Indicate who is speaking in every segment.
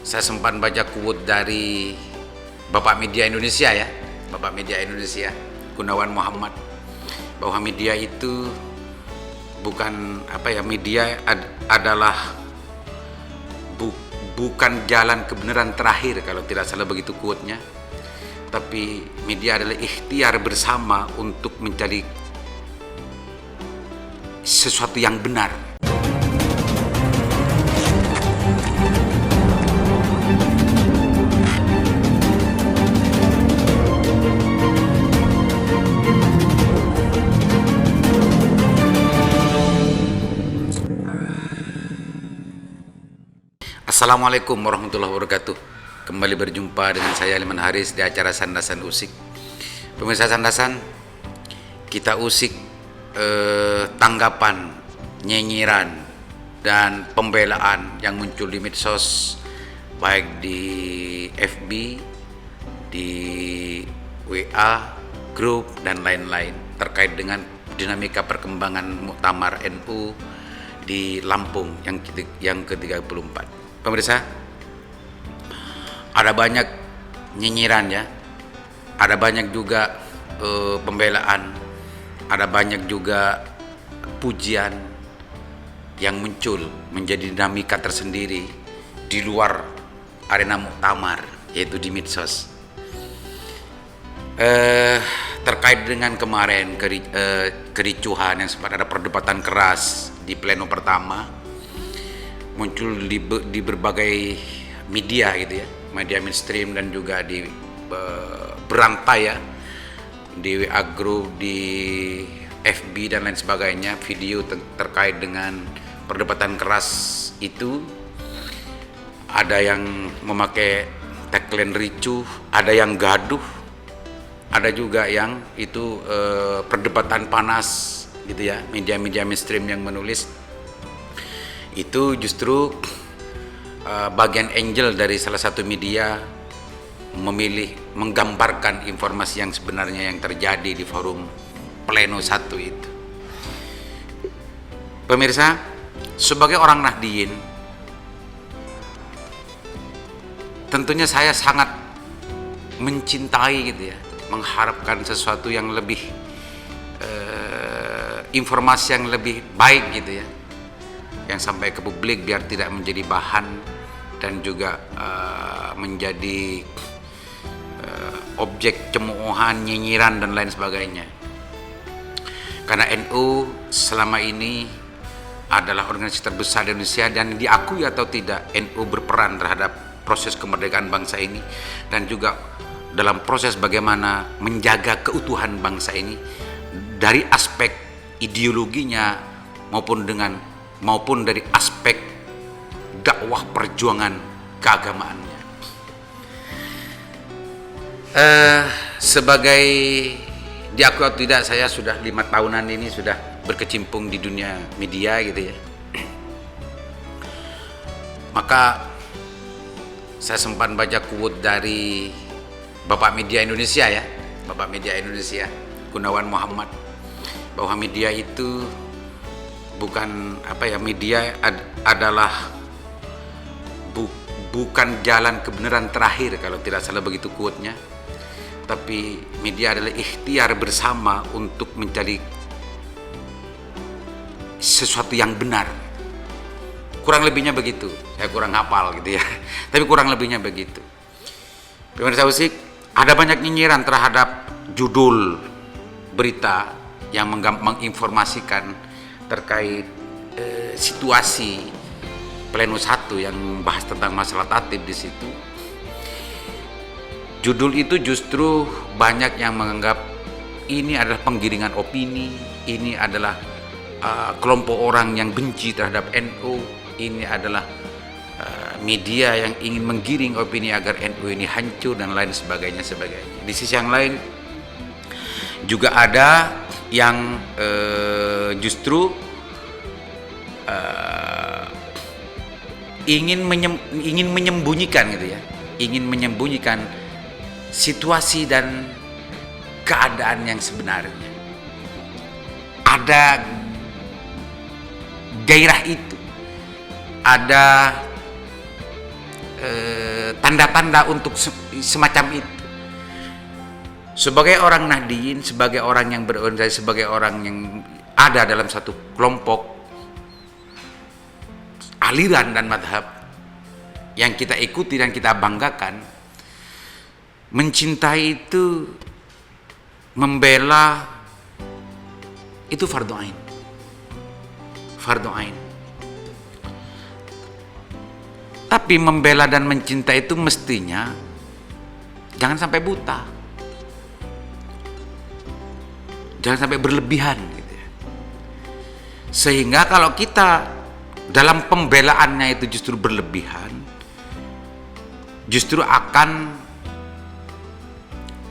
Speaker 1: Saya sempat baca quote dari Bapak Media Indonesia ya, Bapak Media Indonesia, Gunawan Muhammad, bahwa media itu bukan media adalah bukan jalan kebenaran terakhir, kalau tidak salah begitu quote-nya, tapi media adalah ikhtiar bersama untuk mencari sesuatu yang benar. Assalamualaikum warahmatullahi wabarakatuh. Kembali berjumpa dengan saya Liman Haris di acara Sandasan Usik. Pemirsa Sandasan, kita usik tanggapan, nyinyiran, dan pembelaan yang muncul di medsos, baik di FB, di WA, grup, dan lain-lain, terkait dengan dinamika perkembangan Muktamar NU di Lampung yang ke-34. Pemirsa, ada banyak nyinyiran ya, ada banyak juga pembelaan, ada banyak juga pujian yang muncul menjadi dinamika tersendiri di luar arena muktamar, yaitu di medsos. Terkait dengan kemarin kericuhan yang sempat ada perdebatan keras di pleno pertama, muncul di berbagai media gitu ya, media mainstream dan juga di berantai ya, di WA group, di FB dan lain sebagainya, video terkait dengan perdebatan keras itu. Ada yang memakai tagline ricuh, ada yang gaduh, ada juga yang itu perdebatan panas gitu ya. Media-media mainstream yang menulis itu justru bagian angel dari salah satu media memilih menggambarkan informasi yang sebenarnya yang terjadi di forum pleno 1 itu. Pemirsa, sebagai orang Nahdliyin, tentunya saya sangat mencintai gitu ya, mengharapkan sesuatu yang lebih informasi yang lebih baik gitu ya, yang sampai ke publik biar tidak menjadi bahan dan juga menjadi objek cemoohan, nyinyiran dan lain sebagainya. Karena NU selama ini adalah organisasi terbesar di Indonesia, dan diakui atau tidak, NU berperan terhadap proses kemerdekaan bangsa ini dan juga dalam proses bagaimana menjaga keutuhan bangsa ini dari aspek ideologinya maupun dari aspek dakwah perjuangan keagamaannya. Sebagai diakui atau tidak, saya sudah 5 tahunan ini sudah berkecimpung di dunia media gitu ya. Maka saya sempat baca quote dari Bapak Media Indonesia ya, Bapak Media Indonesia, Gunawan Muhammad, bahwa media itu bukan media adalah bukan jalan kebenaran terakhir, kalau tidak salah begitu quote-nya, tapi media adalah ikhtiar bersama untuk mencari sesuatu yang benar. Kurang lebihnya begitu, saya kurang hafal gitu ya, tapi kurang lebihnya begitu. Pemirsa Usik, ada banyak nyinyiran terhadap judul berita yang menginformasikan terkait situasi pleno 1 yang membahas tentang masalah tatib di situ. Judul itu justru banyak yang menganggap ini adalah penggiringan opini, ini adalah kelompok orang yang benci terhadap NU, ini adalah media yang ingin menggiring opini agar NU ini hancur dan lain sebagainya. Di sisi yang lain juga ada yang justru ingin menyembunyikan gitu ya, ingin menyembunyikan situasi dan keadaan yang sebenarnya. Ada gairah itu, ada tanda-tanda untuk semacam itu. Sebagai orang Nahdiyin, sebagai orang yang berorganisasi, sebagai orang yang ada dalam satu kelompok aliran dan madhab yang kita ikuti dan kita banggakan, mencintai itu, membela itu fardu ain. Fardu ain. Tapi membela dan mencintai itu mestinya jangan sampai buta. Jangan sampai berlebihan gitu ya. Sehingga kalau kita dalam pembelaannya itu justru berlebihan, justru akan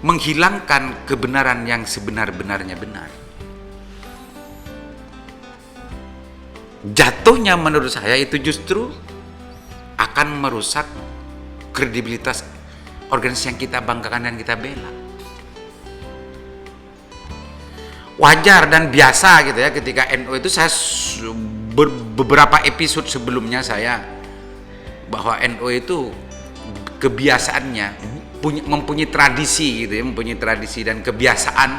Speaker 1: menghilangkan kebenaran yang sebenar-benarnya benar. Jatuhnya menurut saya itu justru akan merusak kredibilitas organisasi yang kita banggakan dan kita bela. Wajar dan biasa gitu ya, ketika NU itu saya beberapa episode sebelumnya saya bahwa NU itu kebiasaannya mempunyai tradisi gitu ya, mempunyai tradisi dan kebiasaan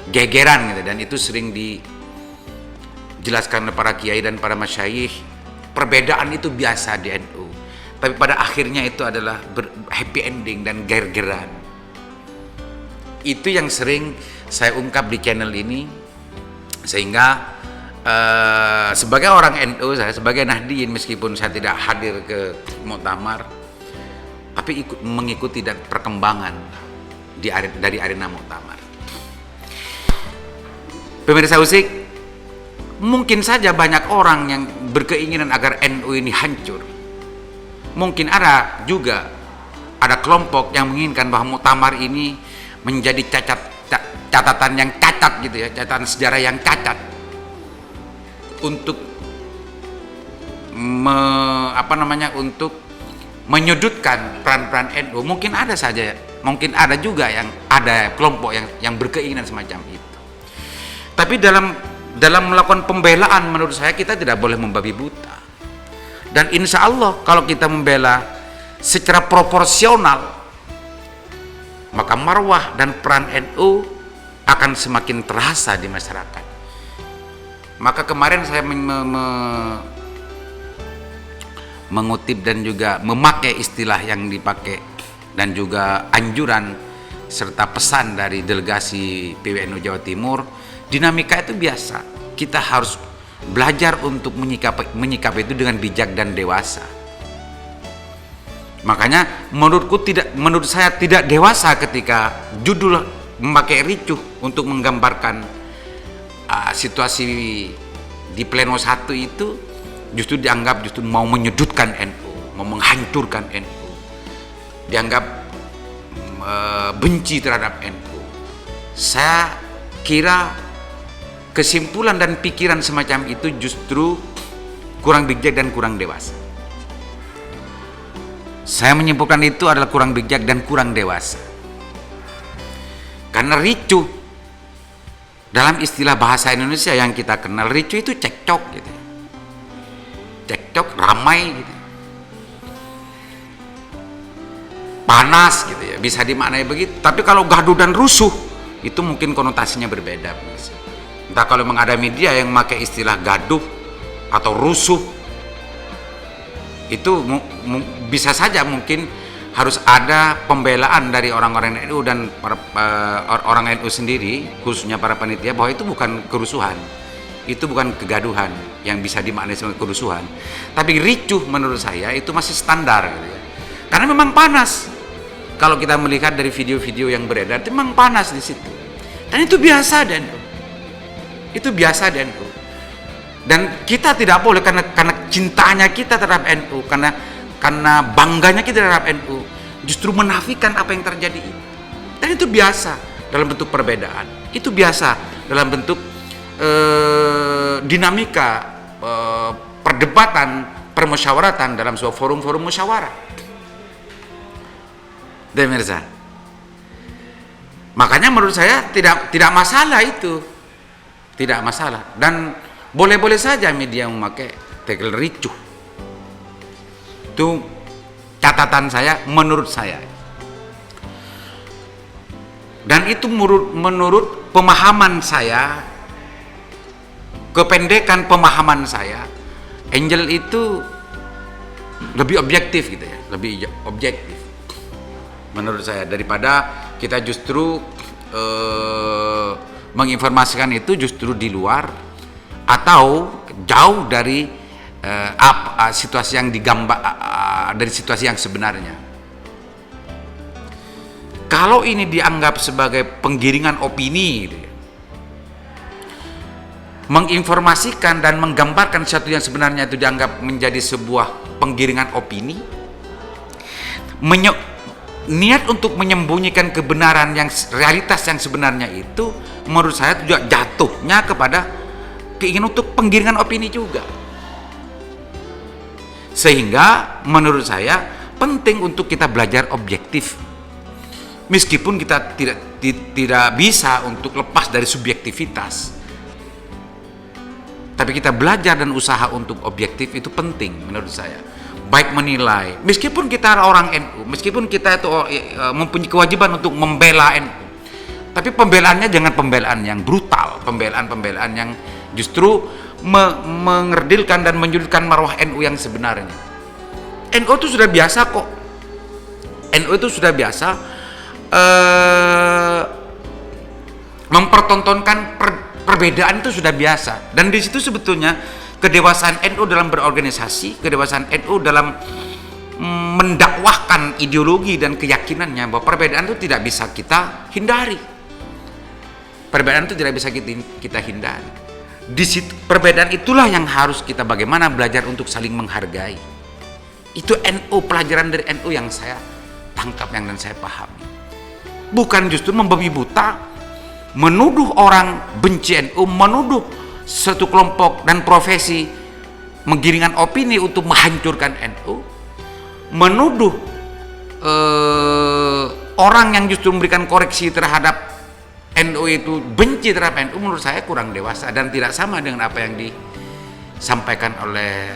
Speaker 1: gegeran gitu, dan itu sering dijelaskan oleh para kiai dan para masyayikh. Perbedaan itu biasa di NU, tapi pada akhirnya itu adalah happy ending dan ger-geran. Itu yang sering saya ungkap di channel ini, sehingga sebagai orang NU, saya sebagai Nahdiyin, meskipun saya tidak hadir ke muktamar, tapi mengikuti dan perkembangan dari arena muktamar. Pemirsa Usik, mungkin saja banyak orang yang berkeinginan agar NU ini hancur. Mungkin ada kelompok yang menginginkan bahwa muktamar ini menjadi catatan yang cacat gitu ya, catatan sejarah yang cacat untuk untuk menyudutkan peran-peran NU. Mungkin ada saja, mungkin ada juga yang ada kelompok yang berkeinginan semacam itu. Tapi dalam melakukan pembelaan, menurut saya kita tidak boleh membabi buta. Dan insya Allah kalau kita membela secara proporsional, maka marwah dan peran NU akan semakin terasa di masyarakat. Maka kemarin saya mengutip dan juga memakai istilah yang dipakai dan juga anjuran serta pesan dari delegasi PWNU Jawa Timur. Dinamika itu biasa. Kita harus belajar untuk menyikapi itu dengan bijak dan dewasa. Makanya menurut saya tidak dewasa ketika judul memakai ricuh untuk menggambarkan situasi di pleno 1 itu justru dianggap mau menyudutkan NU, mau menghancurkan NU, dianggap benci terhadap NU. Saya kira kesimpulan dan pikiran semacam itu justru kurang bijak dan kurang dewasa. Saya menyimpulkan itu adalah kurang bijak dan kurang dewasa. Karena ricuh, dalam istilah bahasa Indonesia yang kita kenal, ricuh itu cekcok gitu. Cekcok, ramai gitu. Panas gitu ya, bisa dimaknai begitu. Tapi kalau gaduh dan rusuh, itu mungkin konotasinya berbeda. Entah kalau memang ada media yang memakai istilah gaduh atau rusuh, itu bisa saja mungkin harus ada pembelaan dari orang-orang NU dan orang NU sendiri, khususnya para panitia, bahwa itu bukan kerusuhan, itu bukan kegaduhan yang bisa dimaknai sebagai kerusuhan. Tapi ricuh menurut saya itu masih standar gitu ya. Karena memang panas. Kalau kita melihat dari video-video yang beredar, itu memang panas di situ. Dan itu biasa dan itu biasa dan dan kita tidak boleh karena cintanya kita terhadap NU, karena bangganya kita terhadap NU, justru menafikan apa yang terjadi itu. Dan itu biasa dalam bentuk perbedaan, itu biasa dalam bentuk dinamika perdebatan, permusyawaratan dalam sebuah forum-forum musyawarah. Demirza, makanya menurut saya tidak masalah itu, tidak masalah, dan boleh-boleh saja media memakai tagline ricuh. Itu catatan saya, menurut saya. Dan itu menurut pemahaman saya, kependekan pemahaman saya, Angel itu lebih objektif gitu ya, lebih objektif menurut saya, daripada kita justru menginformasikan itu justru di luar atau jauh dari situasi yang digambar, dari situasi yang sebenarnya. Kalau ini dianggap sebagai penggiringan opini gitu ya, menginformasikan dan menggambarkan sesuatu yang sebenarnya itu dianggap menjadi sebuah penggiringan opini, niat untuk menyembunyikan kebenaran yang realitas yang sebenarnya itu, menurut saya juga jatuhnya kepada keinginan untuk penggiringan opini juga. Sehingga menurut saya penting untuk kita belajar objektif, meskipun kita tidak bisa untuk lepas dari subjektivitas, tapi kita belajar dan usaha untuk objektif itu penting menurut saya. Baik menilai, meskipun kita orang NU, meskipun kita itu mempunyai kewajiban untuk membela NU, tapi pembelaannya jangan pembelaan yang brutal, pembelaan yang justru mengerdilkan dan menyudutkan marwah NU yang sebenarnya. NU itu sudah biasa kok, NU itu sudah biasa mempertontonkan perbedaan, itu sudah biasa. Dan di situ sebetulnya kedewasaan NU dalam berorganisasi, kedewasaan NU dalam mendakwahkan ideologi dan keyakinannya, bahwa perbedaan itu tidak bisa kita hindari. Perbedaan itu tidak bisa kita hindari. Di situ perbedaan itulah yang harus kita bagaimana belajar untuk saling menghargai. Itu NU, pelajaran dari NU yang saya tangkap dan saya pahami. Bukan justru membabi buta, menuduh orang benci NU, menuduh satu kelompok dan profesi menggiringkan opini untuk menghancurkan NU, menuduh orang yang justru memberikan koreksi terhadap NU itu benci terhadap NU, menurut saya kurang dewasa dan tidak sama dengan apa yang disampaikan oleh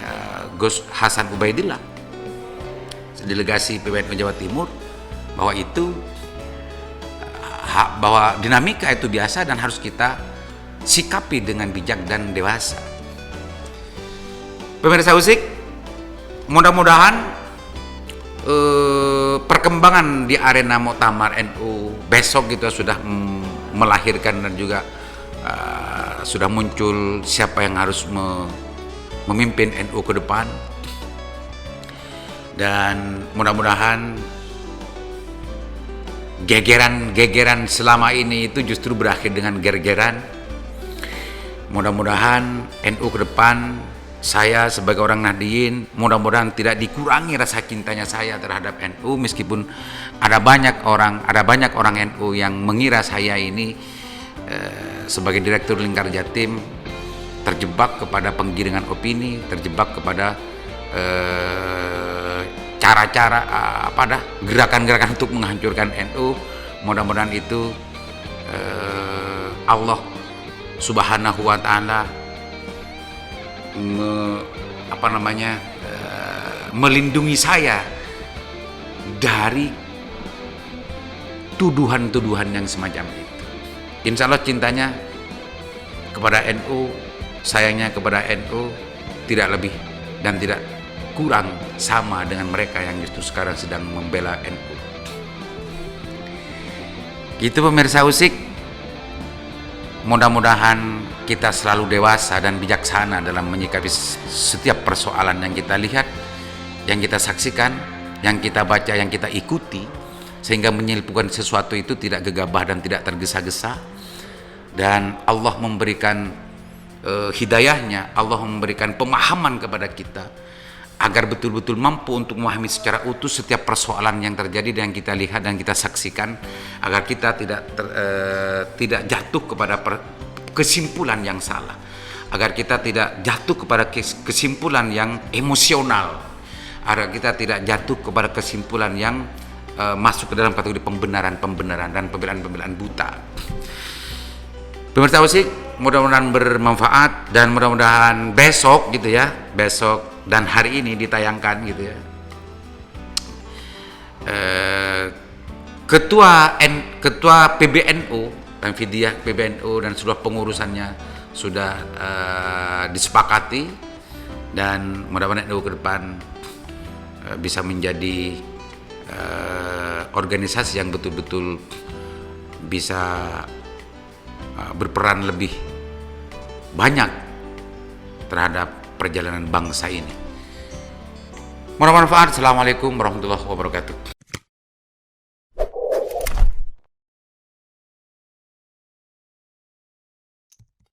Speaker 1: Gus Hasan Ubaidillah, delegasi PBNU Jawa Timur, bahwa itu bahwa dinamika itu biasa dan harus kita sikapi dengan bijak dan dewasa. Pemirsa Usik, mudah-mudahan perkembangan di arena Muktamar NU besok kita sudah melahirkan dan juga sudah muncul siapa yang harus memimpin NU ke depan, dan mudah-mudahan gegeran selama ini itu justru berakhir dengan gergeran. Mudah-mudahan NU ke depan, saya sebagai orang Nahdliyin, mudah-mudahan tidak dikurangi rasa cintanya saya terhadap NU, meskipun ada banyak orang NU yang mengira saya ini sebagai Direktur Lingkar Jatim terjebak kepada penggiringan opini, terjebak kepada cara-cara gerakan-gerakan untuk menghancurkan NU. Mudah-mudahan itu Allah Subhanahu wa Ta'ala melindungi saya dari tuduhan-tuduhan yang semacam itu. Insya Allah cintanya kepada NU, sayangnya kepada NU tidak lebih dan tidak kurang sama dengan mereka yang justru sekarang sedang membela NU. Gitu pemirsa Usik, mudah-mudahan kita selalu dewasa dan bijaksana dalam menyikapi setiap persoalan yang kita lihat, yang kita saksikan, yang kita baca, yang kita ikuti, sehingga menyelipkan sesuatu itu tidak gegabah dan tidak tergesa-gesa. Dan Allah memberikan hidayahnya, Allah memberikan pemahaman kepada kita agar betul-betul mampu untuk memahami secara utuh setiap persoalan yang terjadi dan yang kita lihat dan kita saksikan, agar kita tidak jatuh kepada kesimpulan yang salah, agar kita tidak jatuh kepada kesimpulan yang emosional, agar kita tidak jatuh kepada kesimpulan yang masuk ke dalam kategori pembenaran dan pembelaan buta. Pemirsa Usik, mudah-mudahan bermanfaat dan mudah-mudahan besok dan hari ini ditayangkan gitu ya, Ketua PBNU dan Vidya PBNU dan seluruh pengurusannya sudah disepakati, dan mudah-mudahan NU ke depan bisa menjadi organisasi yang betul-betul bisa berperan lebih banyak terhadap perjalanan bangsa ini. Mudah-mudahan manfaat. Assalamualaikum warahmatullahi wabarakatuh.